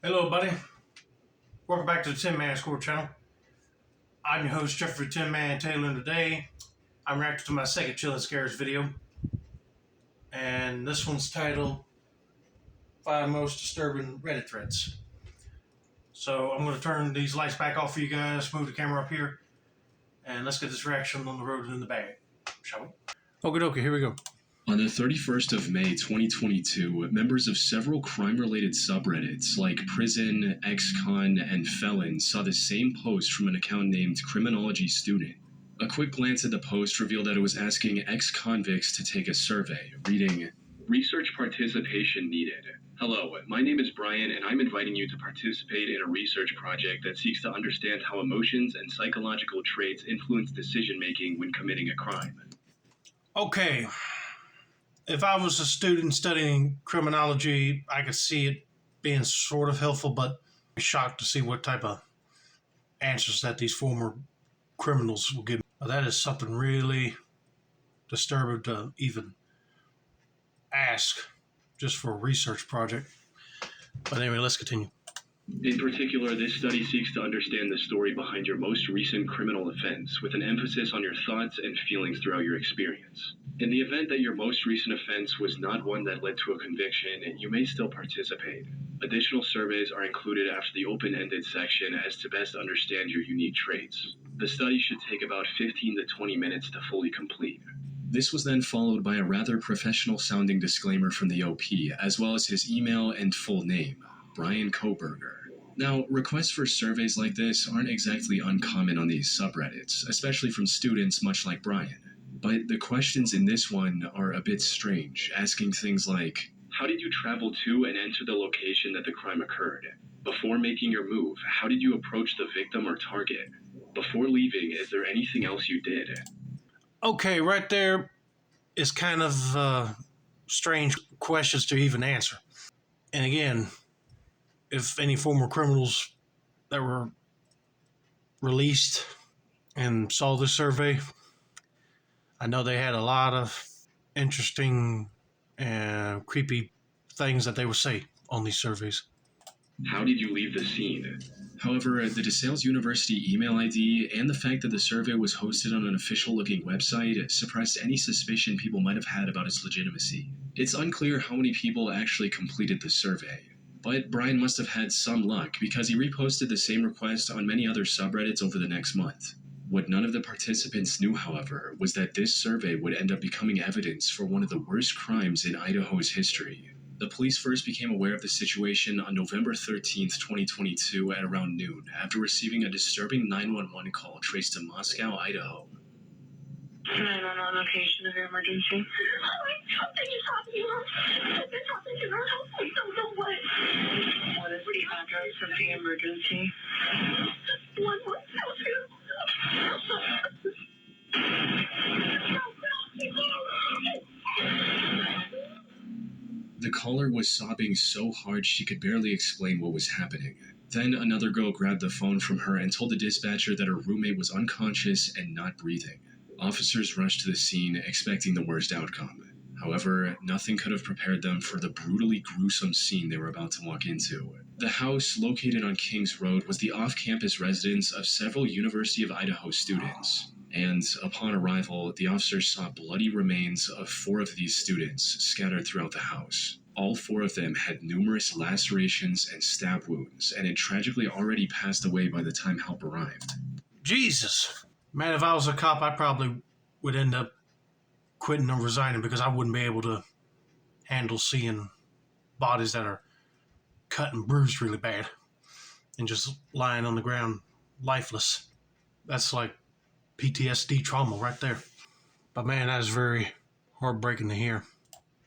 Hello, buddy. Welcome back to the Tin Man Score channel. I'm your host, Jeffrey Tin Man Taylor, and today I'm reacting to my second Chillin' Scares video. And this one's titled 5 Most Disturbing Reddit Threads. So I'm going to turn these lights back off for you guys, move the camera up here, and let's get this reaction on the road and in the bag, shall we? Okie dokie, here we go. On the 31st of May 2022, members of several crime-related subreddits like Prison, Ex-Con, and Felon saw the same post from an account named Criminology Student. A quick glance at the post revealed that it was asking ex-convicts to take a survey, reading, "Research participation needed. Hello, my name is Brian, and I'm inviting you to participate in a research project that seeks to understand how emotions and psychological traits influence decision-making when committing a crime." Okay. If I was a student studying criminology, I could see it being sort of helpful, but I'm shocked to see what type of answers that these former criminals will give me. That is something really disturbing to even ask just for a research project. But anyway, let's continue. In particular, this study seeks to understand the story behind your most recent criminal offense, with an emphasis on your thoughts and feelings throughout your experience. In the event that your most recent offense was not one that led to a conviction, you may still participate. Additional surveys are included after the open-ended section as to best understand your unique traits. The study should take about 15 to 20 minutes to fully complete. This was then followed by a rather professional-sounding disclaimer from the OP, as well as his email and full name, Brian Koberger. Now, requests for surveys like this aren't exactly uncommon on these subreddits, especially from students much like Brian. But the questions in this one are a bit strange, asking things like, how did you travel to and enter the location that the crime occurred? Before making your move, how did you approach the victim or target? Before leaving, is there anything else you did? Okay, right there is kind of strange questions to even answer. And again, if any former criminals that were released and saw this survey, I know they had a lot of interesting and creepy things that they would say on these surveys. How did you leave the scene? However, the DeSales University email ID and the fact that the survey was hosted on an official-looking website suppressed any suspicion people might have had about its legitimacy. It's unclear how many people actually completed the survey, but Brian must have had some luck because he reposted the same request on many other subreddits over the next month. What none of the participants knew, however, was that this survey would end up becoming evidence for one of the worst crimes in Idaho's history. The police first became aware of the situation on November 13th, 2022 at around noon, after receiving a disturbing 911 call traced to Moscow, Idaho. 911 location of your emergency. Something is happening. Something's happening in our house. I don't know what. What is the address of the emergency? 1102. The caller was sobbing so hard she could barely explain what was happening. Then another girl grabbed the phone from her and told the dispatcher that her roommate was unconscious and not breathing. Officers rushed to the scene, expecting the worst outcome. However, nothing could have prepared them for the brutally gruesome scene they were about to walk into. The house, located on Kings Road, was the off-campus residence of several University of Idaho students. And upon arrival, the officers saw bloody remains of 4 of these students scattered throughout the house. All 4 of them had numerous lacerations and stab wounds, and had tragically already passed away by the time help arrived. Jesus. Man, if I was a cop, I probably would end up quitting or resigning because I wouldn't be able to handle seeing bodies that are cut and bruised really bad and just lying on the ground lifeless. That's like PTSD trauma right there. But man, that is very heartbreaking to hear.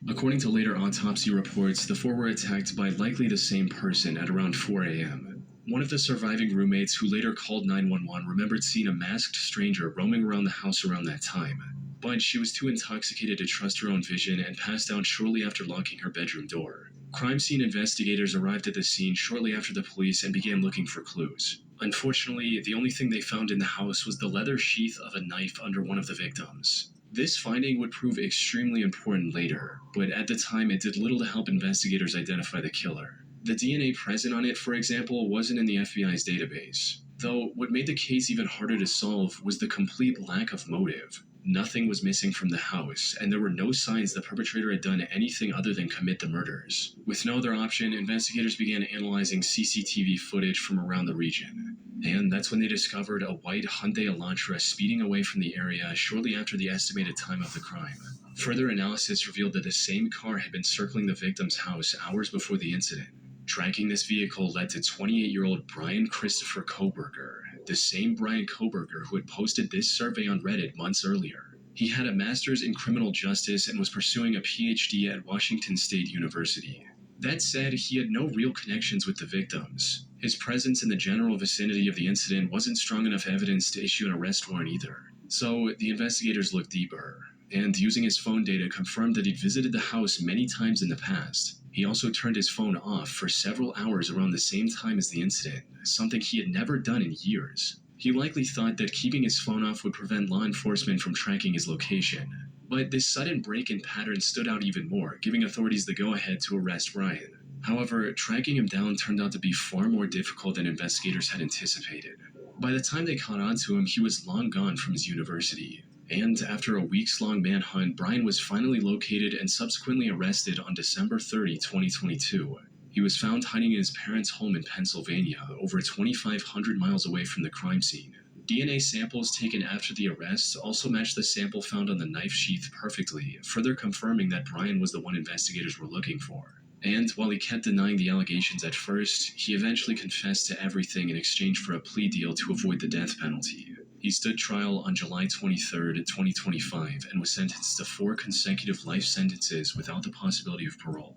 According to later autopsy reports, the 4 were attacked by likely the same person at around 4 a.m. One of the surviving roommates, who later called 911, remembered seeing a masked stranger roaming around the house around that time. But she was too intoxicated to trust her own vision and passed out shortly after locking her bedroom door. Crime scene investigators arrived at the scene shortly after the police and began looking for clues. Unfortunately, the only thing they found in the house was the leather sheath of a knife under one of the victims. This finding would prove extremely important later, but at the time it did little to help investigators identify the killer. The DNA present on it, for example, wasn't in the FBI's database. Though what made the case even harder to solve was the complete lack of motive. Nothing was missing from the house, and there were no signs the perpetrator had done anything other than commit the murders. With no other option, investigators began analyzing CCTV footage from around the region. And that's when they discovered a white Hyundai Elantra speeding away from the area shortly after the estimated time of the crime. Further analysis revealed that the same car had been circling the victim's house hours before the incident. Tracking this vehicle led to 28-year-old Brian Christopher Koberger, the same Brian Koberger who had posted this survey on Reddit months earlier. He had a master's in criminal justice and was pursuing a PhD at Washington State University. That said, he had no real connections with the victims. His presence in the general vicinity of the incident wasn't strong enough evidence to issue an arrest warrant either. So the investigators looked deeper, and using his phone data confirmed that he'd visited the house many times in the past. He also turned his phone off for several hours around the same time as the incident, something he had never done in years. He likely thought that keeping his phone off would prevent law enforcement from tracking his location. But this sudden break-in pattern stood out even more, giving authorities the go-ahead to arrest Brian. However, tracking him down turned out to be far more difficult than investigators had anticipated. By the time they caught on to him, he was long gone from his university. And after a weeks-long manhunt, Brian was finally located and subsequently arrested on December 30, 2022. He was found hiding in his parents' home in Pennsylvania, over 2,500 miles away from the crime scene. DNA samples taken after the arrest also matched the sample found on the knife sheath perfectly, further confirming that Brian was the one investigators were looking for. And while he kept denying the allegations at first, he eventually confessed to everything in exchange for a plea deal to avoid the death penalty. He stood trial on July 23, 2025, and was sentenced to 4 consecutive life sentences without the possibility of parole.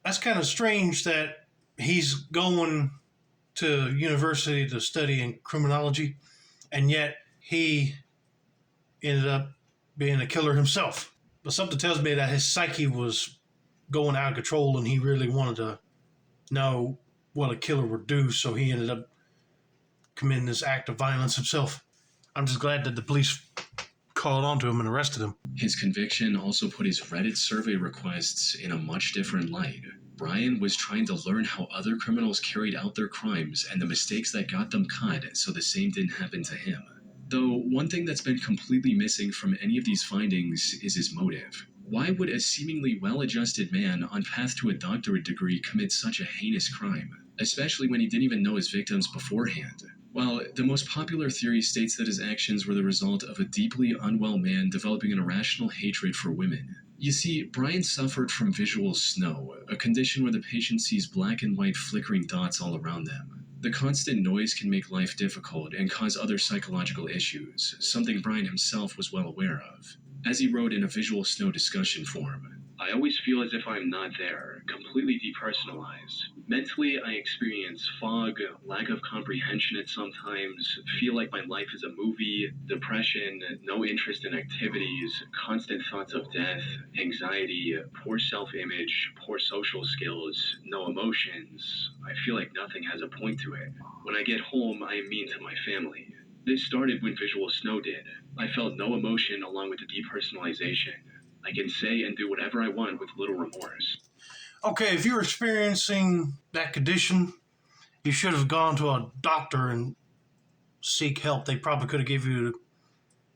That's kind of strange that he's going to university to study in criminology, and yet he ended up being a killer himself. But something tells me that his psyche was going out of control and he really wanted to know what a killer would do, so he ended up committing this act of violence himself. I'm just glad that the police called on to him and arrested him. His conviction also put his Reddit survey requests in a much different light. Brian was trying to learn how other criminals carried out their crimes and the mistakes that got them caught so the same didn't happen to him. Though one thing that's been completely missing from any of these findings is his motive. Why would a seemingly well-adjusted man on path to a doctorate degree commit such a heinous crime, especially when he didn't even know his victims beforehand? Well, the most popular theory states that his actions were the result of a deeply unwell man developing an irrational hatred for women. You see, Brian suffered from visual snow, a condition where the patient sees black and white flickering dots all around them. The constant noise can make life difficult and cause other psychological issues, something Brian himself was well aware of. As he wrote in a Visual Snow discussion forum, "I always feel as if I'm not there, completely depersonalized. Mentally, I experience fog, lack of comprehension at sometimes, feel like my life is a movie, depression, no interest in activities, constant thoughts of death, anxiety, poor self-image, poor social skills, no emotions. I feel like nothing has a point to it. When I get home, I am mean to my family. This started when Visual Snow did. I felt no emotion along with the depersonalization. I can say and do whatever I want with little remorse." Okay, if you're experiencing that condition, you should have gone to a doctor and seek help. They probably could have given you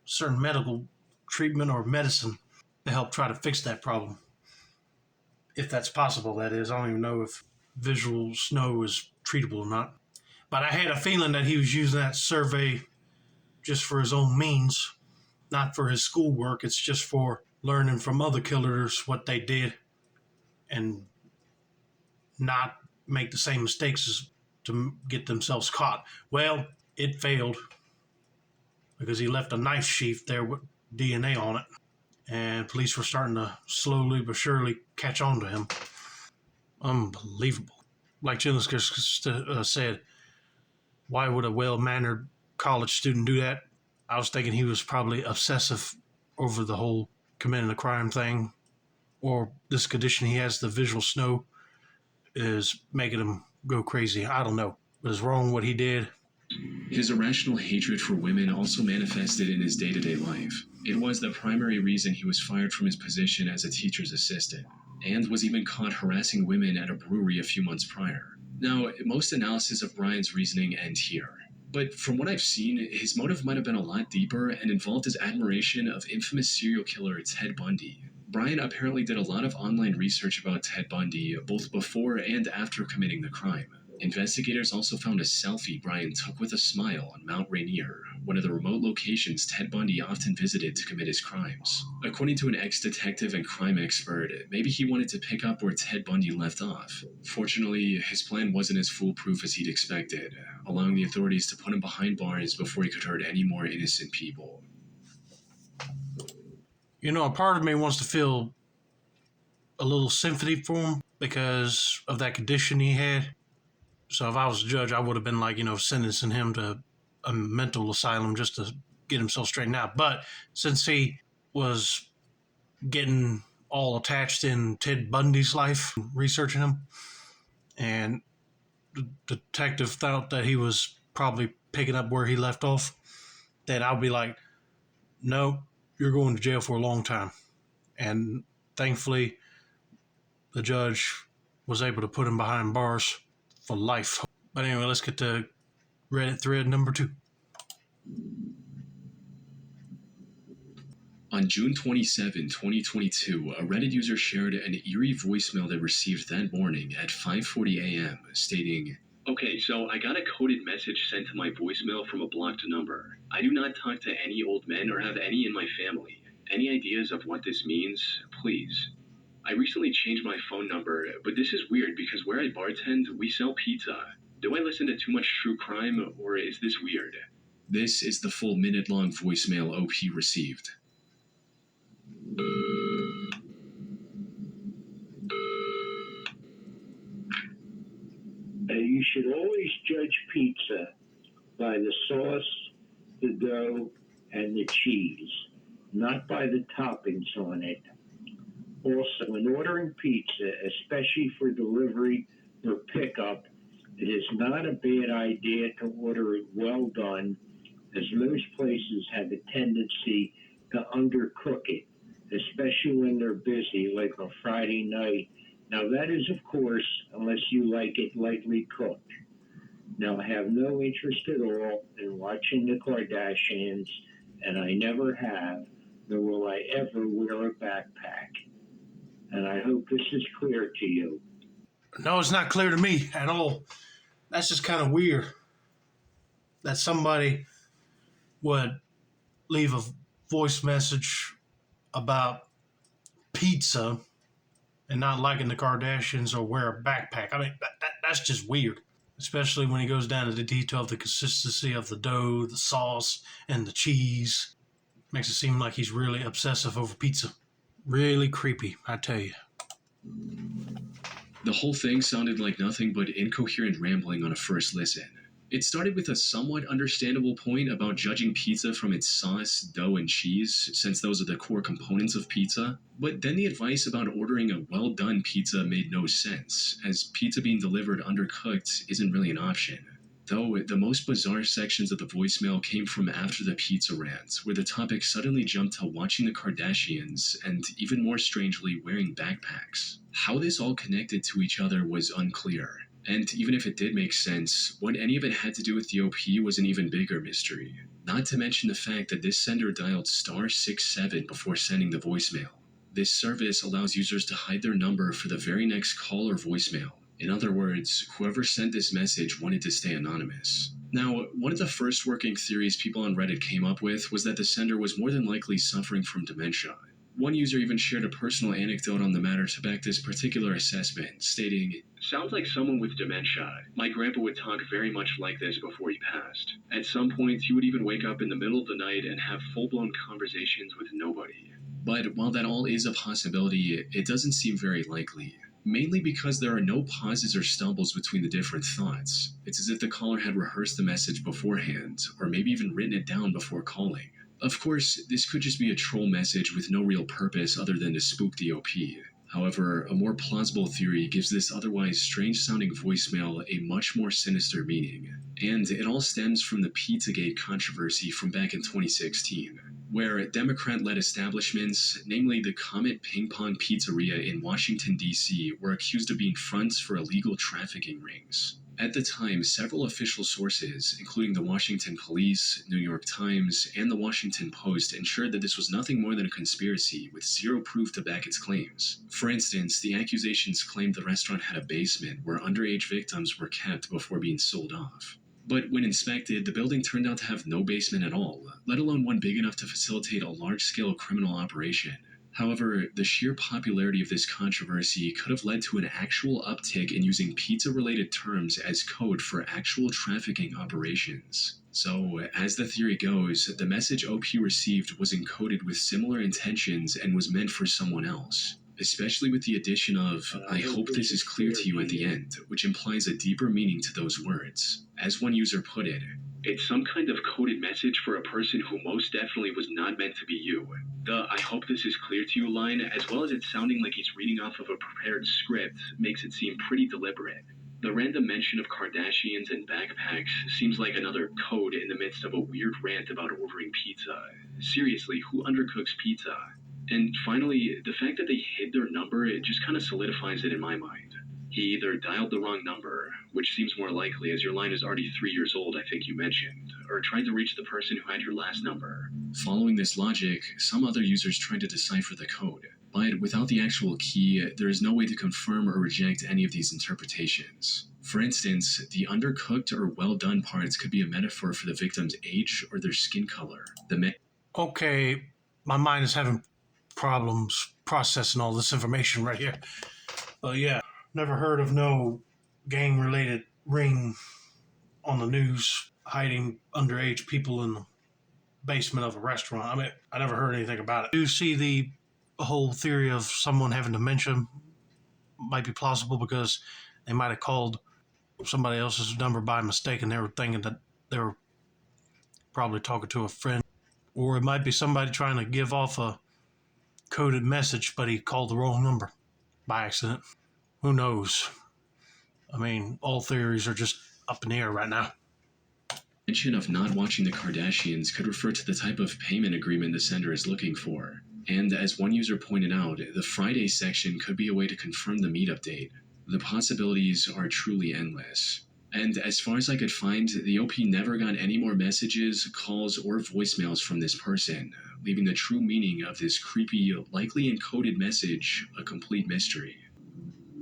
certain medical treatment or medicine to help try to fix that problem. If that's possible, that is. I don't even know if visual snow is treatable or not. But I had a feeling that he was using that survey just for his own means, not for his schoolwork. It's just for learning from other killers what they did and not make the same mistakes as to get themselves caught. Well, it failed because he left a knife sheath there with DNA on it, and police were starting to slowly but surely catch on to him. Unbelievable. Like Chinlisker said, why would a well-mannered college student do that? I was thinking he was probably obsessive over the whole committing a crime thing, or this condition he has, the visual snow, is making him go crazy. I don't know. But it's wrong what he did. His irrational hatred for women also manifested in his day-to-day life. It was the primary reason he was fired from his position as a teacher's assistant. and was even caught harassing women at a brewery a few months prior. Now, most analysis of Brian's reasoning end here. But from what I've seen, his motive might have been a lot deeper and involved his admiration of infamous serial killer Ted Bundy. Brian apparently did a lot of online research about Ted Bundy, both before and after committing the crime. Investigators also found a selfie Brian took with a smile on Mount Rainier, one of the remote locations Ted Bundy often visited to commit his crimes. According to an ex-detective and crime expert, maybe he wanted to pick up where Ted Bundy left off. Fortunately, his plan wasn't as foolproof as he'd expected, allowing the authorities to put him behind bars before he could hurt any more innocent people. You know, a part of me wants to feel a little sympathy for him because of that condition he had. So if I was a judge, I would have been like, sentencing him to a mental asylum just to get himself straightened out. But since he was getting all attached in Ted Bundy's life, researching him, and the detective thought that he was probably picking up where he left off, then I'll be like, no, you're going to jail for a long time. And thankfully, the judge was able to put him behind bars for life. But anyway, let's get to Reddit thread number 2. On June 27, 2022, a Reddit user shared an eerie voicemail they received that morning at 5:40 a.m. stating, "Okay, so I got a coded message sent to my voicemail from a blocked number. I do not talk to any old men or have any in my family. Any ideas of what this means? Please. I recently changed my phone number, but this is weird because where I bartend, we sell pizza. Do I listen to too much true crime, or is this weird?" This is the full minute-long voicemail OP received. You should always judge pizza by the sauce, the dough, and the cheese, not by the toppings on it. Also, when ordering pizza, especially for delivery or pickup, it is not a bad idea to order it well done, as most places have a tendency to undercook it, especially when they're busy, like a Friday night. Now, that is, of course, unless you like it lightly cooked. Now, I have no interest at all in watching the Kardashians, and I never have, nor will I ever wear a backpack. And I hope this is clear to you. No, it's not clear to me at all. That's just kind of weird that somebody would leave a voice message about pizza and not liking the Kardashians or wear a backpack. I mean, that's just weird, especially when he goes down to the detail of the consistency of the dough, the sauce, and the cheese. Makes it seem like he's really obsessive over pizza. Really creepy, I tell you. The whole thing sounded like nothing but incoherent rambling on a first listen. It started with a somewhat understandable point about judging pizza from its sauce, dough, and cheese, since those are the core components of pizza. But then the advice about ordering a well-done pizza made no sense, as pizza being delivered undercooked isn't really an option. Though the most bizarre sections of the voicemail came from after the pizza rant, where the topic suddenly jumped to watching the Kardashians and, even more strangely, wearing backpacks. How this all connected to each other was unclear. And even if it did make sense, what any of it had to do with the OP was an even bigger mystery. Not to mention the fact that this sender dialed *67 before sending the voicemail. This service allows users to hide their number for the very next call or voicemail. In other words, whoever sent this message wanted to stay anonymous. Now, one of the first working theories people on Reddit came up with was that the sender was more than likely suffering from dementia. One user even shared a personal anecdote on the matter to back this particular assessment, stating, "Sounds like someone with dementia. My grandpa would talk very much like this before he passed. At some points, he would even wake up in the middle of the night and have full-blown conversations with nobody." But while that all is a possibility, it doesn't seem very likely. Mainly because there are no pauses or stumbles between the different thoughts. It's as if the caller had rehearsed the message beforehand, or maybe even written it down before calling. Of course, this could just be a troll message with no real purpose other than to spook the OP. However, a more plausible theory gives this otherwise strange-sounding voicemail a much more sinister meaning. And it all stems from the Pizzagate controversy from back in 2016. where Democrat-led establishments, namely the Comet Ping Pong Pizzeria in Washington, D.C., were accused of being fronts for illegal trafficking rings. At the time, several official sources, including the Washington Police, New York Times, and the Washington Post, ensured that this was nothing more than a conspiracy with zero proof to back its claims. For instance, the accusations claimed the restaurant had a basement where underage victims were kept before being sold off. But when inspected, the building turned out to have no basement at all, let alone one big enough to facilitate a large-scale criminal operation. However, the sheer popularity of this controversy could have led to an actual uptick in using pizza-related terms as code for actual trafficking operations. So, as the theory goes, the message OP received was encoded with similar intentions and was meant for someone else. Especially with the addition of, "I hope this is clear to you" at the end, which implies a deeper meaning to those words. As one user put it, "It's some kind of coded message for a person who most definitely was not meant to be you." The "I hope this is clear to you" line, as well as it sounding like he's reading off of a prepared script, makes it seem pretty deliberate. The random mention of Kardashians and backpacks seems like another code in the midst of a weird rant about ordering pizza. Seriously, who undercooks pizza? And finally, the fact that they hid their number, it just kind of solidifies it in my mind. He either dialed the wrong number, which seems more likely as your line is already 3 years old, I think you mentioned, or tried to reach the person who had your last number. Following this logic, some other users tried to decipher the code, but without the actual key, there is no way to confirm or reject any of these interpretations. For instance, the undercooked or well done parts could be a metaphor for the victim's age or their skin color. Okay, my mind is having problems processing all this information right here. But yeah, never heard of no gang-related ring on the news hiding underage people in the basement of a restaurant. I mean, I never heard anything about it. Do you see the whole theory of someone having dementia might be plausible because they might have called somebody else's number by mistake and they were thinking that they were probably talking to a friend. Or it might be somebody trying to give off a coded message, but he called the wrong number by accident. Who knows? I mean, all theories are just up in the air right now. Mention of not watching the Kardashians could refer to the type of payment agreement the sender is looking for. And as one user pointed out, the Friday section could be a way to confirm the meetup date. The possibilities are truly endless. And as far as I could find, the OP never got any more messages, calls, or voicemails from this person, leaving the true meaning of this creepy, likely encoded message a complete mystery.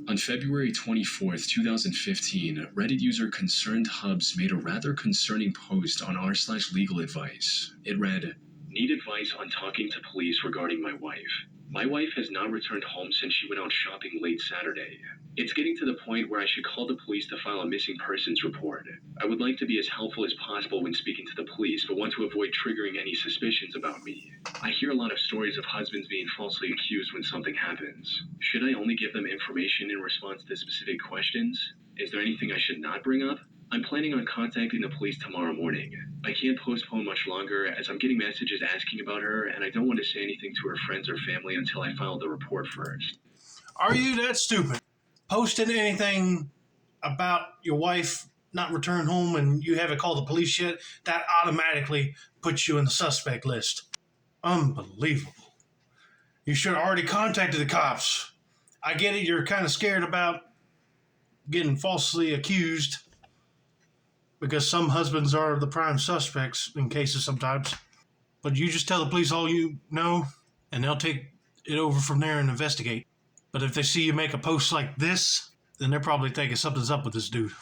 On February 24th, 2015, Reddit user Concerned Hubs made a rather concerning post on r/legal advice. It read, "Need advice on talking to police regarding my wife. My wife has not returned home since she went out shopping late Saturday. It's getting to the point where I should call the police to file a missing persons report. I would like to be as helpful as possible when speaking to the police, but want to avoid triggering any suspicions about me. I hear a lot of stories of husbands being falsely accused when something happens. Should I only give them information in response to specific questions? Is there anything I should not bring up? I'm planning on contacting the police tomorrow morning. I can't postpone much longer as I'm getting messages asking about her, and I don't want to say anything to her friends or family until I file the report first." Are you that stupid? Posting anything about your wife not returning home and you haven't called the police yet, that automatically puts you in the suspect list. Unbelievable. You should have already contacted the cops. I get it, you're kind of scared about getting falsely accused because some husbands are the prime suspects in cases sometimes. But you just tell the police all you know, and they'll take it over from there and investigate. But if they see you make a post like this, then they're probably thinking something's up with this dude.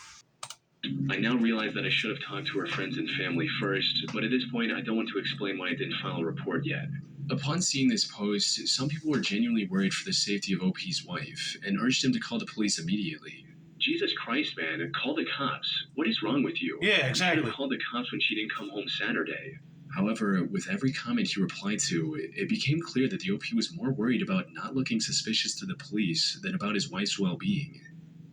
I now realize that I should have talked to her friends and family first, but at this point I don't want to explain why I didn't file a report yet. Upon seeing this post, some people were genuinely worried for the safety of OP's wife and urged him to call the police immediately. Jesus Christ, man, call the cops. What is wrong with you? Yeah, exactly. You called the cops when she didn't come home Saturday. However, with every comment he replied to, it became clear that the OP was more worried about not looking suspicious to the police than about his wife's well-being.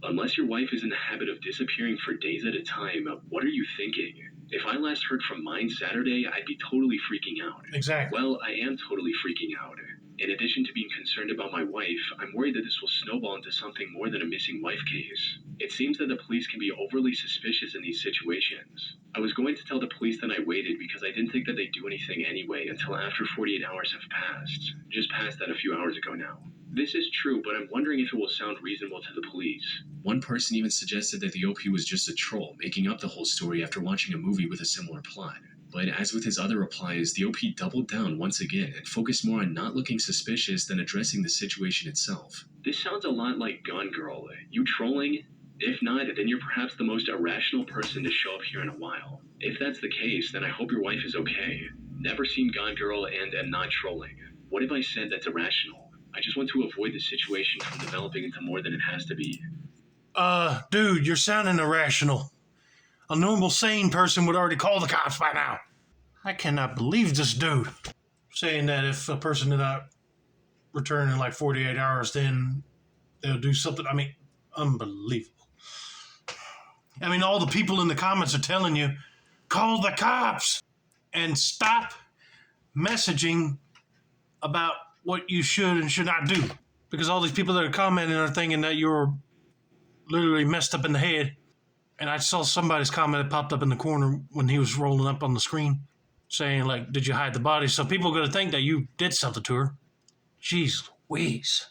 Unless your wife is in the habit of disappearing for days at a time, what are you thinking? If I last heard from mine Saturday, I'd be totally freaking out. Exactly. Well, I am totally freaking out. In addition to being concerned about my wife, I'm worried that this will snowball into something more than a missing wife case. It seems that the police can be overly suspicious in these situations. I was going to tell the police that I waited because I didn't think that they'd do anything anyway until after 48 hours have passed. Just passed that a few hours ago now. This is true, but I'm wondering if it will sound reasonable to the police. One person even suggested that the OP was just a troll, making up the whole story after watching a movie with a similar plot. But as with his other replies, the OP doubled down once again and focused more on not looking suspicious than addressing the situation itself. This sounds a lot like Gone Girl. You trolling? If not, then you're perhaps the most irrational person to show up here in a while. If that's the case, then I hope your wife is okay. Never seen Gone Girl and am not trolling. What if I said that's irrational? I just want to avoid the situation from developing into more than it has to be. Dude, you're sounding irrational. A normal, sane person would already call the cops by now. I cannot believe this dude saying that if a person did not return in like 48 hours, then they'll do something. I mean, unbelievable. I mean, all the people in the comments are telling you, call the cops and stop messaging about what you should and should not do. Because all these people that are commenting are thinking that you're literally messed up in the head. And I saw somebody's comment that popped up in the corner when he was rolling up on the screen saying, like, did you hide the body? So people are going to think that you did something to her. Jeez Louise.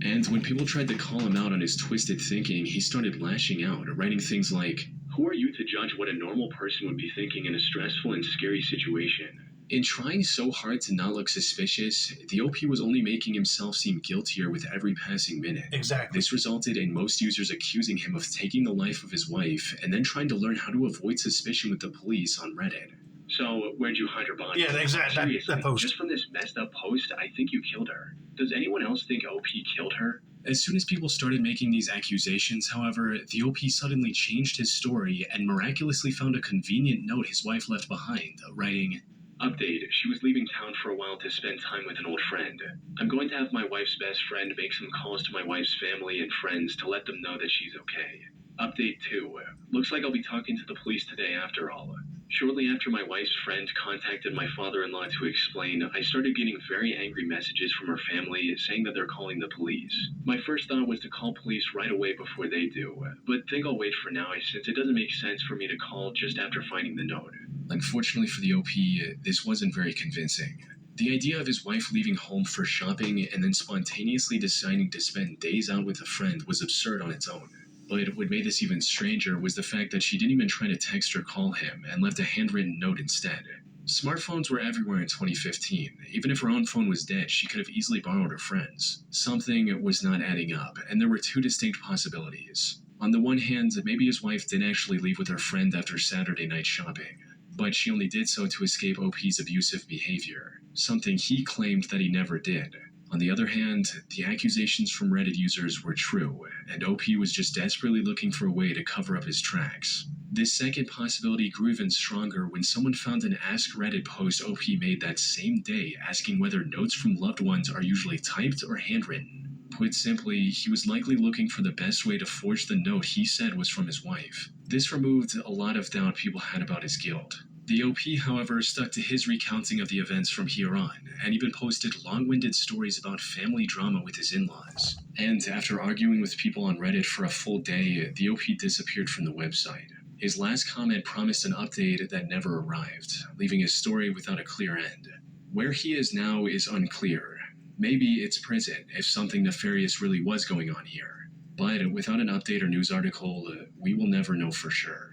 And when people tried to call him out on his twisted thinking, he started lashing out, writing things like, "Who are you to judge what a normal person would be thinking in a stressful and scary situation?" In trying so hard to not look suspicious, the OP was only making himself seem guiltier with every passing minute. Exactly. This resulted in most users accusing him of taking the life of his wife and then trying to learn how to avoid suspicion with the police on Reddit. So, where'd you hide her body? Yeah, exactly. That post. Just from this messed up post, I think you killed her. Does anyone else think OP killed her? As soon as people started making these accusations, however, the OP suddenly changed his story and miraculously found a convenient note his wife left behind, writing, "Update, she was leaving town for a while to spend time with an old friend. I'm going to have my wife's best friend make some calls to my wife's family and friends to let them know that she's okay. Update 2, looks like I'll be talking to the police today after all. Shortly after my wife's friend contacted my father-in-law to explain, I started getting very angry messages from her family saying that they're calling the police. My first thought was to call police right away before they do, but think I'll wait for now since it doesn't make sense for me to call just after finding the note." Unfortunately for the OP, this wasn't very convincing. The idea of his wife leaving home for shopping and then spontaneously deciding to spend days out with a friend was absurd on its own. But what made this even stranger was the fact that she didn't even try to text or call him and left a handwritten note instead. Smartphones were everywhere in 2015. Even if her own phone was dead, she could have easily borrowed her friend's. Something was not adding up, and there were two distinct possibilities. On the one hand, maybe his wife did actually leave with her friend after Saturday night shopping, but she only did so to escape OP's abusive behavior, something he claimed that he never did. On the other hand, the accusations from Reddit users were true, and OP was just desperately looking for a way to cover up his tracks. This second possibility grew even stronger when someone found an Ask Reddit post OP made that same day asking whether notes from loved ones are usually typed or handwritten. Put simply, he was likely looking for the best way to forge the note he said was from his wife. This removed a lot of doubt people had about his guilt. The OP, however, stuck to his recounting of the events from here on, and even posted long-winded stories about family drama with his in-laws. And after arguing with people on Reddit for a full day, the OP disappeared from the website. His last comment promised an update that never arrived, leaving his story without a clear end. Where he is now is unclear. Maybe it's prison, if something nefarious really was going on here. But without an update or news article, we will never know for sure.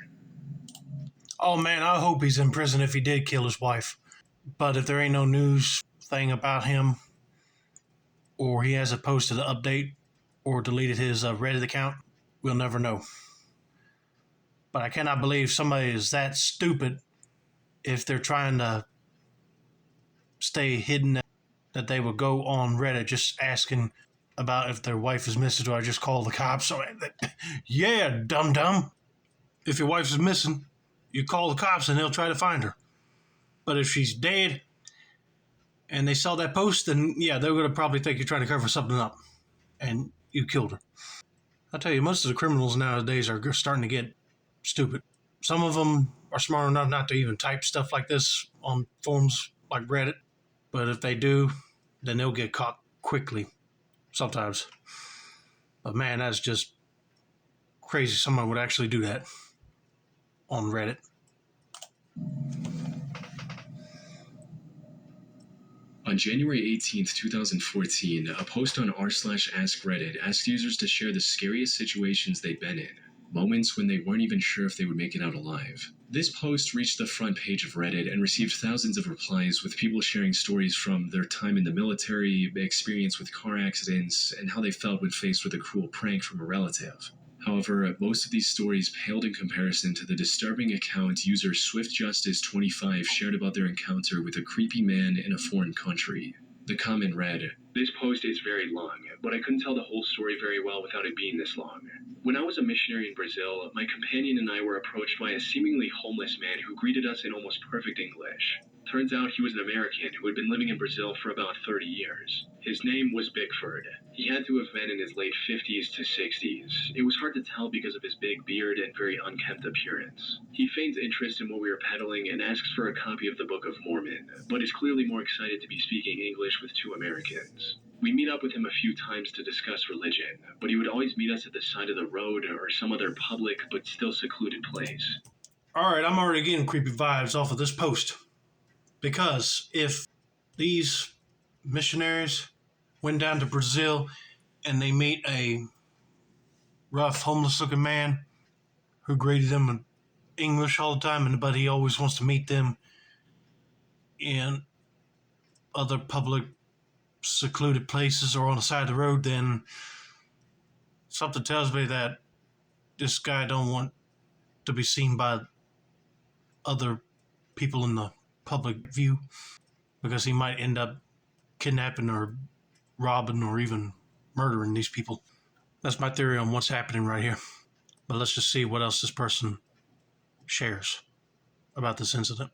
Oh man, I hope he's in prison if he did kill his wife. But if there ain't no news thing about him, or he hasn't posted an update or deleted his Reddit account, we'll never know. But I cannot believe somebody is that stupid if they're trying to stay hidden that they would go on Reddit just asking about if their wife is missing, or just call the cops. Yeah, dum-dum. If your wife is missing, you call the cops and they'll try to find her. But if she's dead and they saw that post, then yeah, they're going to probably think you're trying to cover something up and you killed her. I tell you, most of the criminals nowadays are starting to get stupid. Some of them are smart enough not to even type stuff like this on forums like Reddit. But if they do, then they'll get caught quickly sometimes. But man, that's just Crazy someone would actually do that on Reddit. On January 18th, 2014, a post on r/askreddit asked users to share the scariest situations they'd been in, moments when they weren't even sure if they would make it out alive. This post reached the front page of Reddit and received thousands of replies with people sharing stories from their time in the military, experience with car accidents, and how they felt when faced with a cruel prank from a relative. However, most of these stories paled in comparison to the disturbing account user SwiftJustice25 shared about their encounter with a creepy man in a foreign country. The comment read, "This post is very long, but I couldn't tell the whole story very well without it being this long. When I was a missionary in Brazil, my companion and I were approached by a seemingly homeless man who greeted us in almost perfect English. Turns out he was an American who had been living in Brazil for about 30 years. His name was Bickford. He had to have been in his late 50s to 60s. It was hard to tell because of his big beard and very unkempt appearance. He feigns interest in what we were peddling and asks for a copy of the Book of Mormon, but is clearly more excited to be speaking English with two Americans. We meet up with him a few times to discuss religion, but he would always meet us at the side of the road or some other public but still secluded place." All right, I'm already getting creepy vibes off of this post. Because if these missionaries went down to Brazil and they meet a rough, homeless-looking man who greeted them in English all the time, but he always wants to meet them in other public, secluded places or on the side of the road, then something tells me that this guy don't want to be seen by other people in the public view, because he might end up kidnapping or robbing or even murdering these people. That's my theory on what's happening right here. But let's just see what else this person shares about this incident.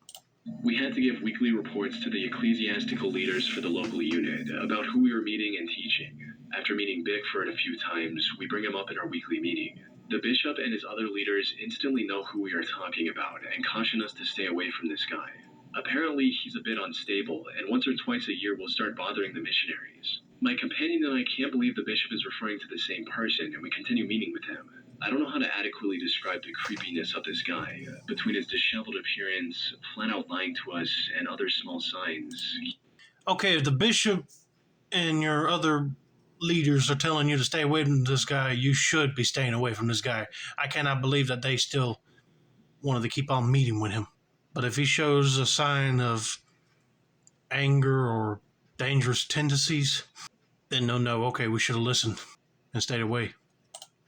"We had to give weekly reports to the ecclesiastical leaders for the local unit about who we were meeting and teaching. After meeting Bickford a few times, we bring him up in our weekly meeting. The bishop and his other leaders instantly know who we are talking about and caution us to stay away from this guy. Apparently, he's a bit unstable, and once or twice a year will start bothering the missionaries. My companion and I can't believe the bishop is referring to the same person, and we continue meeting with him. I don't know how to adequately describe the creepiness of this guy. Between his disheveled appearance, flat-out lying to us, and other small signs." Okay, if the bishop and your other leaders are telling you to stay away from this guy, you should be staying away from this guy. I cannot believe that they still wanted to keep on meeting with him. But if he shows a sign of anger or dangerous tendencies, then they'll know, okay, we should have listened and stayed away.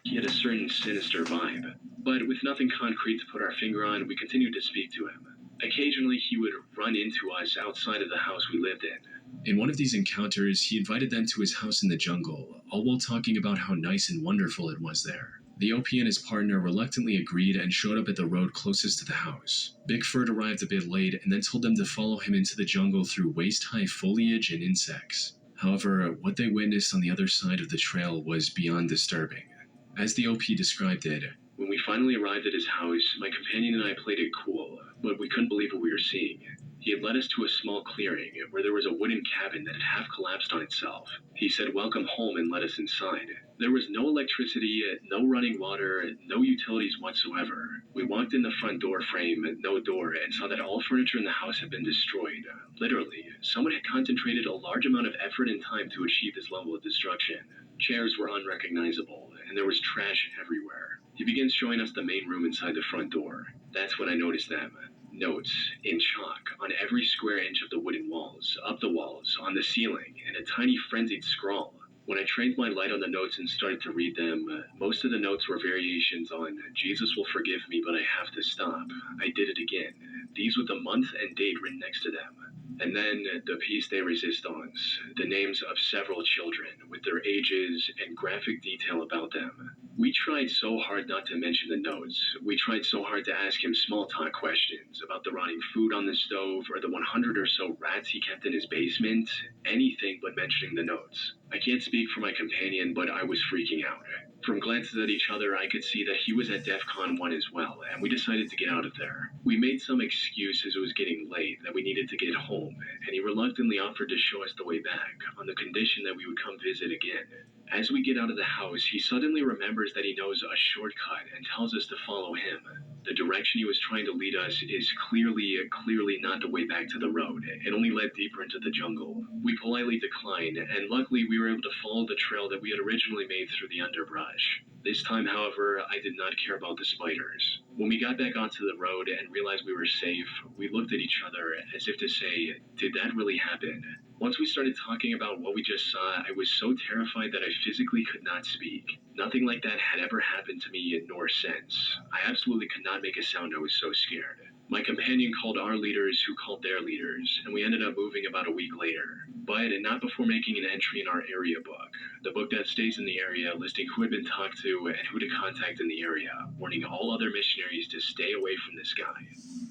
He had a certain sinister vibe, but with nothing concrete to put our finger on, we continued to speak to him. Occasionally, he would run into us outside of the house we lived in. In one of these encounters, he invited them to his house in the jungle, all while talking about how nice and wonderful it was there. The OP and his partner reluctantly agreed and showed up at the road closest to the house. Bickford arrived a bit late and then told them to follow him into the jungle through waist-high foliage and insects. However, what they witnessed on the other side of the trail was beyond disturbing. As the OP described it, "When we finally arrived at his house, my companion and I played it cool, but we couldn't believe what we were seeing. He had led us to a small clearing where there was a wooden cabin that had half collapsed on itself. He said welcome home and led us inside. There was no electricity, no running water, no utilities whatsoever. We walked in the front door frame, no door, and saw that all furniture in the house had been destroyed. Literally, someone had concentrated a large amount of effort and time to achieve this level of destruction. Chairs were unrecognizable, and there was trash everywhere." He begins showing us the main room inside the front door. That's when I noticed them. Notes, in chalk, on every square inch of the wooden walls, up the walls, on the ceiling, and a tiny frenzied scrawl. When I trained my light on the notes and started to read them, most of the notes were variations on, "Jesus will forgive me, but I have to stop. I did it again." These with the month and date written next to them. And then the piece de resistance, the names of several children, with their ages and graphic detail about them. We tried so hard not to mention the notes. We tried so hard to ask him small talk questions about the rotting food on the stove or the 100 or so rats he kept in his basement. Anything but mentioning the notes. I can't speak for my companion, but I was freaking out. From glances at each other, I could see that he was at DEFCON 1 as well, and we decided to get out of there. We made some excuse as it was getting late that we needed to get home, and he reluctantly offered to show us the way back, on the condition that we would come visit again. As we get out of the house, he suddenly remembers that he knows a shortcut and tells us to follow him. The direction he was trying to lead us is clearly not the way back to the road. It only led deeper into the jungle. We politely declined, and luckily we were able to follow the trail that we had originally made through the underbrush. This time, however, I did not care about the spiders. When we got back onto the road and realized we were safe, we looked at each other as if to say, did that really happen? Once we started talking about what we just saw, I was so terrified that I physically could not speak. Nothing like that had ever happened to me nor since. I absolutely could not make a sound. I was so scared. My companion called our leaders, who called their leaders, and we ended up moving about a week later. But not before making an entry in our area book, the book that stays in the area listing who had been talked to and who to contact in the area, warning all other missionaries to stay away from this guy.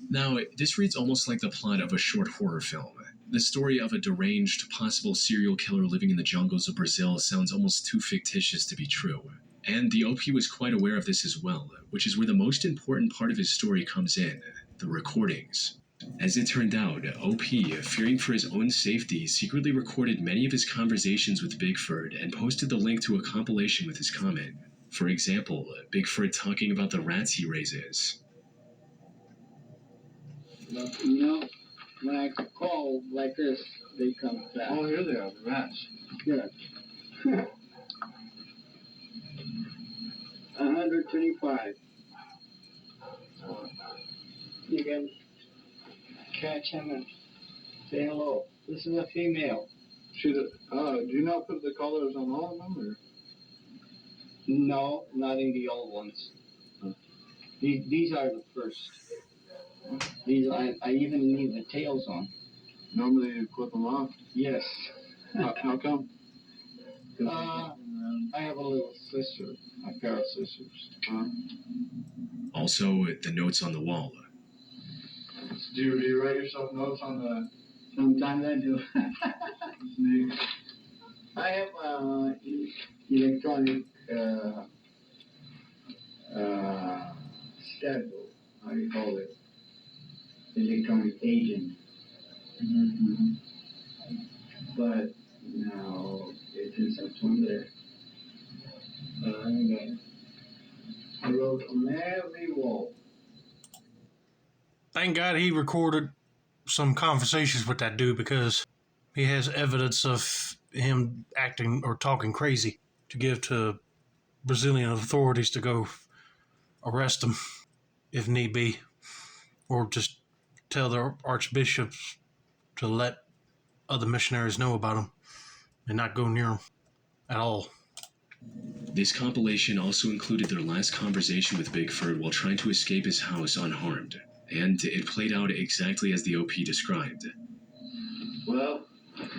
Now, this reads almost like the plot of a short horror film. The story of a deranged, possible serial killer living in the jungles of Brazil sounds almost too fictitious to be true. And the OP was quite aware of this as well, which is where the most important part of his story comes in, the recordings. As it turned out, OP, fearing for his own safety, secretly recorded many of his conversations with Bigford and posted the link to a compilation with his comment. For example, Bigford talking about the rats he raises. When I call like this, they come back. Oh, here they are, the rats. Yeah. 125. You can catch him and say hello. This is a female. Do you not put the colors on all of them, or? No, not in the old ones. These are the first. These I even leave the tails on. Normally you clip them off. Yes. How come? I have a little sister, a pair of sisters. Also, the notes on the wall. Do you write yourself notes on the Sometimes I do. snakes? I have electronic schedule. How do you call it? Electronic agent. Mm-hmm. But now it's in September. I wrote on every wall. Thank God he recorded some conversations with that dude, because he has evidence of him acting or talking crazy to give to Brazilian authorities to go arrest him if need be, or just tell the archbishops to let other missionaries know about him and not go near him at all. This compilation also included their last conversation with Bigford while trying to escape his house unharmed, and it played out exactly as the OP described. Well,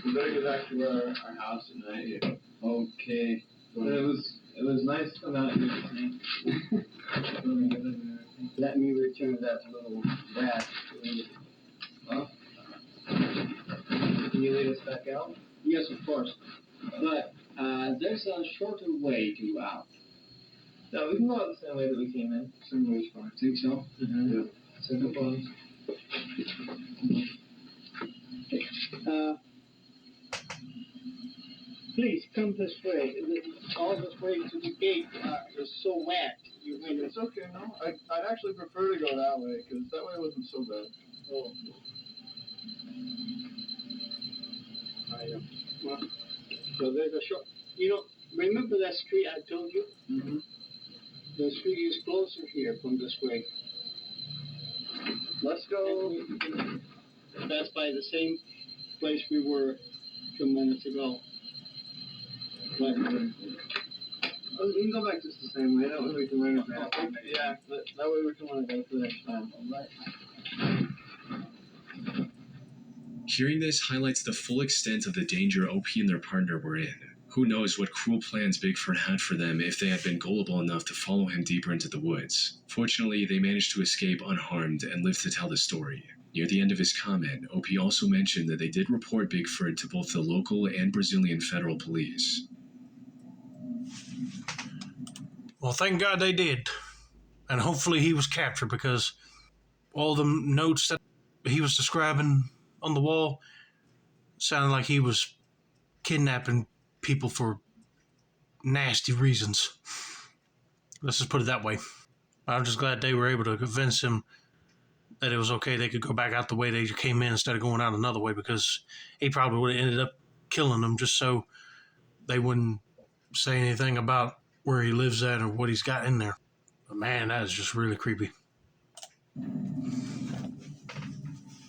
we better get back to our house tonight. Okay. It was nice to come out here. Let me return that little rat. Huh? Can you lead us back out? Yes, of course. But there's a shorter way to go out. No, we can go out the same way that we came in. Same way is fine. Think so? Mm-hmm. Yeah. Second one. Please come this way. All this way to the gate is so wet. You're going to. It's okay, no. I'd actually prefer to go that way, because that way it wasn't so bad. Oh. I know. Well, so there's a short. Remember that street I told you? Mm-hmm. The street is closer here from this way. Let's go. That's by the same place we were a few minutes ago. But, We can go back just the same way. That way we can learn it back. Yeah, that way we can learn it back for the next time. All right. Hearing this highlights the full extent of the danger OP and their partner were in. Who knows what cruel plans Bigford had for them if they had been gullible enough to follow him deeper into the woods. Fortunately, they managed to escape unharmed and lived to tell the story. Near the end of his comment, OP also mentioned that they did report Bigford to both the local and Brazilian federal police. Well, thank God they did. And hopefully he was captured, because all the notes that he was describing on the wall sounded like he was kidnapping people for nasty reasons. Let's just put it that way. I'm just glad they were able to convince him that it was okay. They could go back out the way they came in instead of going out another way, because he probably would have ended up killing them just so they wouldn't say anything about where he lives at or what he's got in there. But man, that is just really creepy.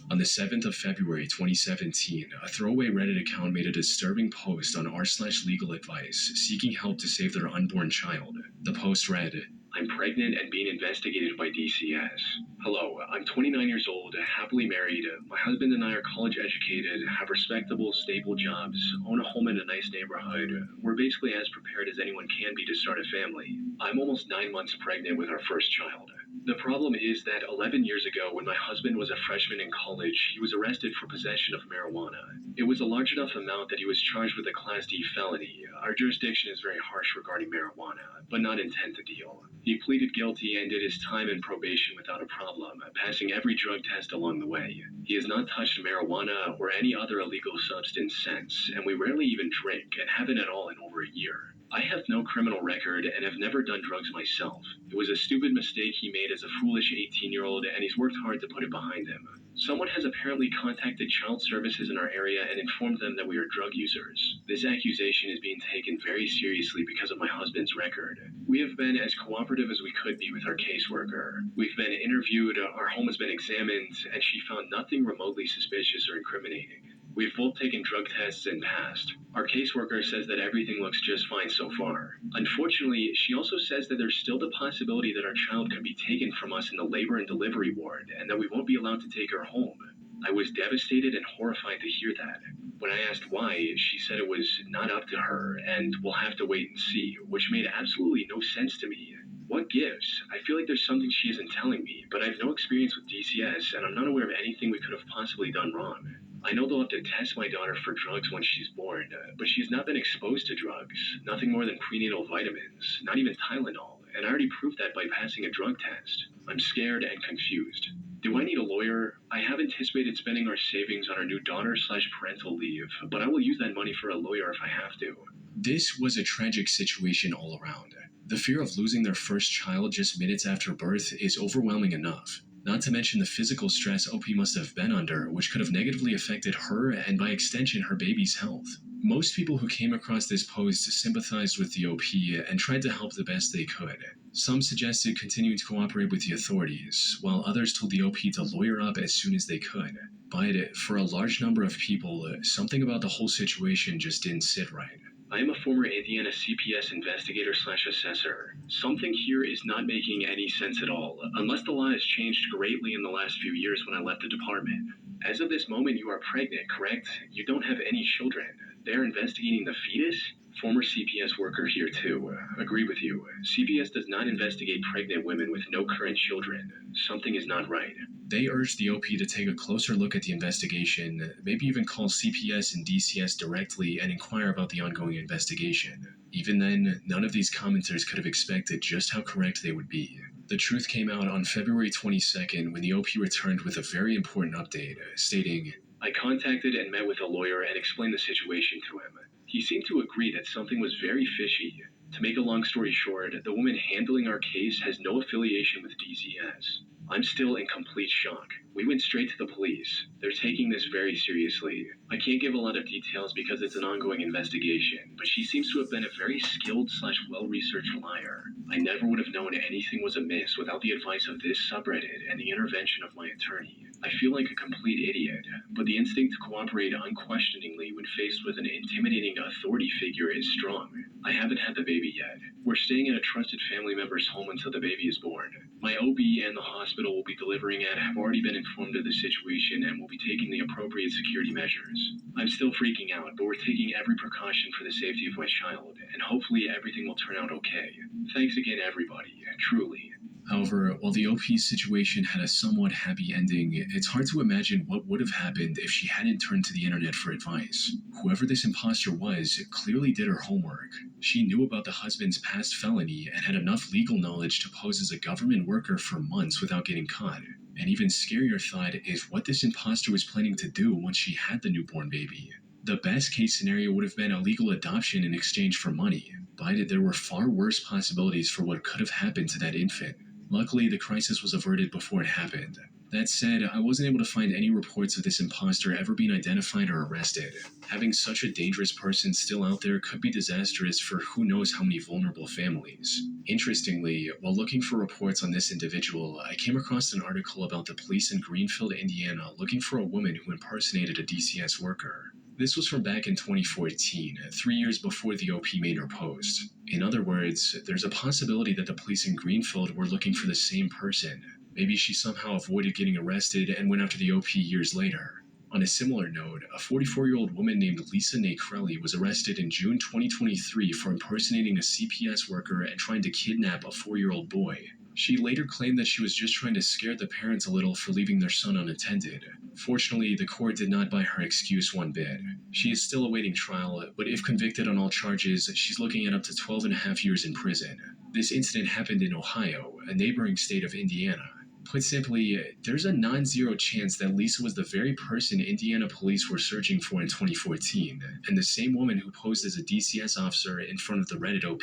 On the 7th of February 2017, a throwaway Reddit account made a disturbing post on r/legal advice seeking help to save their unborn child. The post read, "I'm pregnant and being investigated by DCS. Hello, I'm 29 years old, happily married. My husband and I are college educated, have respectable, stable jobs, own a home in a nice neighborhood. We're basically as prepared as anyone can be to start a family. I'm almost 9 months pregnant with our first child. The problem is that 11 years ago, when my husband was a freshman in college, he was arrested for possession of marijuana. It was a large enough amount that he was charged with a Class D felony. Our jurisdiction is very harsh regarding marijuana, but not intent to deal. He pleaded guilty and did his time in probation without a problem, passing every drug test along the way. He has not touched marijuana or any other illegal substance since, and we rarely even drink and haven't at all in over a year. I have no criminal record and have never done drugs myself. It was a stupid mistake he made as a foolish 18-year-old, and he's worked hard to put it behind him. Someone has apparently contacted child services in our area and informed them that we are drug users. This accusation is being taken very seriously because of my husband's record. We have been as cooperative as we could be with our caseworker. We've been interviewed, our home has been examined, and she found nothing remotely suspicious or incriminating. We've both taken drug tests and passed. Our caseworker says that everything looks just fine so far. Unfortunately, she also says that there's still the possibility that our child could be taken from us in the labor and delivery ward, and that we won't be allowed to take her home. I was devastated and horrified to hear that. When I asked why, she said it was not up to her, and we'll have to wait and see, which made absolutely no sense to me. What gives? I feel like there's something she isn't telling me, but I have no experience with DCS, and I'm not aware of anything we could have possibly done wrong. I know they'll have to test my daughter for drugs when she's born, but she's not been exposed to drugs. Nothing more than prenatal vitamins, not even Tylenol, and I already proved that by passing a drug test. I'm scared and confused. Do I need a lawyer? I have anticipated spending our savings on our new daughter/parental leave, but I will use that money for a lawyer if I have to." This was a tragic situation all around. The fear of losing their first child just minutes after birth is overwhelming enough. Not to mention the physical stress OP must have been under, which could have negatively affected her and by extension her baby's health. Most people who came across this post sympathized with the OP and tried to help the best they could. Some suggested continuing to cooperate with the authorities, while others told the OP to lawyer up as soon as they could. But for a large number of people, something about the whole situation just didn't sit right. I am a former Indiana CPS investigator/assessor. Something here is not making any sense at all, unless the law has changed greatly in the last few years when I left the department. As of this moment, you are pregnant, correct? You don't have any children. They're investigating the fetus? Former CPS worker here too. Agree with you. CPS does not investigate pregnant women with no current children. Something is not right. They urged the OP to take a closer look at the investigation, maybe even call CPS and DCS directly and inquire about the ongoing investigation. Even then, none of these commenters could have expected just how correct they would be. The truth came out on February 22nd when the OP returned with a very important update, stating, "I contacted and met with a lawyer and explained the situation to him. He seemed to agree that something was very fishy. To make a long story short, the woman handling our case has no affiliation with DCS. I'm still in complete shock. We went straight to the police. They're taking this very seriously. I can't give a lot of details because it's an ongoing investigation, but she seems to have been a very skilled/well-researched liar. I never would have known anything was amiss without the advice of this subreddit and the intervention of my attorney. I feel like a complete idiot, but the instinct to cooperate unquestioningly when faced with an intimidating authority figure is strong. I haven't had the baby yet. We're staying in a trusted family member's home until the baby is born. My OB and the hospital we'll be delivering at have already been informed of the situation and will be taking the appropriate security measures. I'm still freaking out, but we're taking every precaution for the safety of my child, and hopefully everything will turn out okay. Thanks again, everybody, truly." However, while the OP's situation had a somewhat happy ending, it's hard to imagine what would have happened if she hadn't turned to the internet for advice. Whoever this imposter was clearly did her homework. She knew about the husband's past felony and had enough legal knowledge to pose as a government worker for months without getting caught. An even scarier thought is what this imposter was planning to do once she had the newborn baby. The best case scenario would have been a legal adoption in exchange for money. but there were far worse possibilities for what could have happened to that infant. Luckily, the crisis was averted before it happened. That said, I wasn't able to find any reports of this imposter ever being identified or arrested. Having such a dangerous person still out there could be disastrous for who knows how many vulnerable families. Interestingly, while looking for reports on this individual, I came across an article about the police in Greenfield, Indiana looking for a woman who impersonated a DCS worker. This was from back in 2014, 3 years before the OP made her post. In other words, there's a possibility that the police in Greenfield were looking for the same person. Maybe she somehow avoided getting arrested and went after the OP years later. On a similar note, a 44-year-old woman named Lisa Nakrelli was arrested in June 2023 for impersonating a CPS worker and trying to kidnap a 4-year-old boy. She later claimed that she was just trying to scare the parents a little for leaving their son unattended. Fortunately, the court did not buy her excuse one bit. She is still awaiting trial, but if convicted on all charges, she's looking at up to 12 and a half years in prison. This incident happened in Ohio, a neighboring state of Indiana. Put simply, there's a non-zero chance that Lisa was the very person Indiana police were searching for in 2014, and the same woman who posed as a DCS officer in front of the Reddit OP.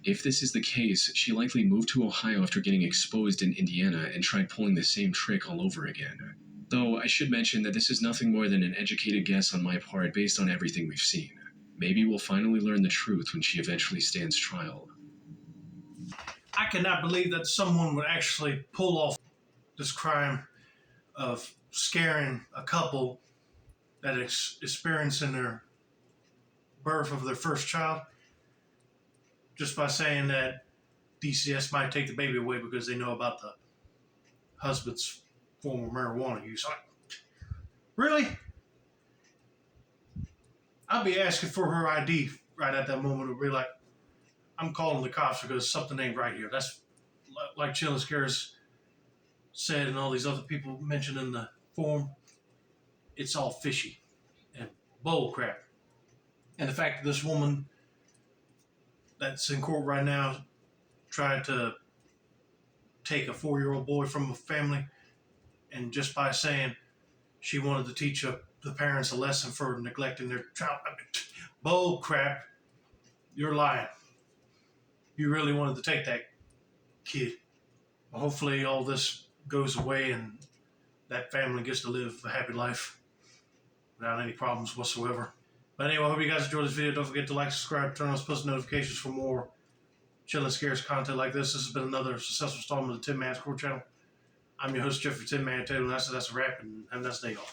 If this is the case, she likely moved to Ohio after getting exposed in Indiana and tried pulling the same trick all over again. Though I should mention that this is nothing more than an educated guess on my part based on everything we've seen. Maybe we'll finally learn the truth when she eventually stands trial. I cannot believe that someone would actually pull off this crime of scaring a couple that is experiencing their birth of their first child just by saying that DCS might take the baby away because they know about the husband's former marijuana use. Really? I'll be asking for her ID right at that moment and be like, I'm calling the cops because something ain't right here. That's like Chill and Scares said and all these other people mentioned in the forum. It's all fishy and bull crap. And the fact that this woman that's in court right now tried to take a 4-year-old boy from a family, and just by saying she wanted to teach the parents a lesson for neglecting their child. Bull crap. You're lying. You really wanted to take that kid. Well, hopefully all this goes away and that family gets to live a happy life without any problems whatsoever. But anyway, I hope you guys enjoyed this video. Don't forget to like, subscribe, turn on those post notifications for more Chill and Scares content like this. This has been another successful installment of the Tin Man Score channel. I'm your host, Jeffrey Tin Man Taylor, and that's a wrap, and have a nice day, y'all.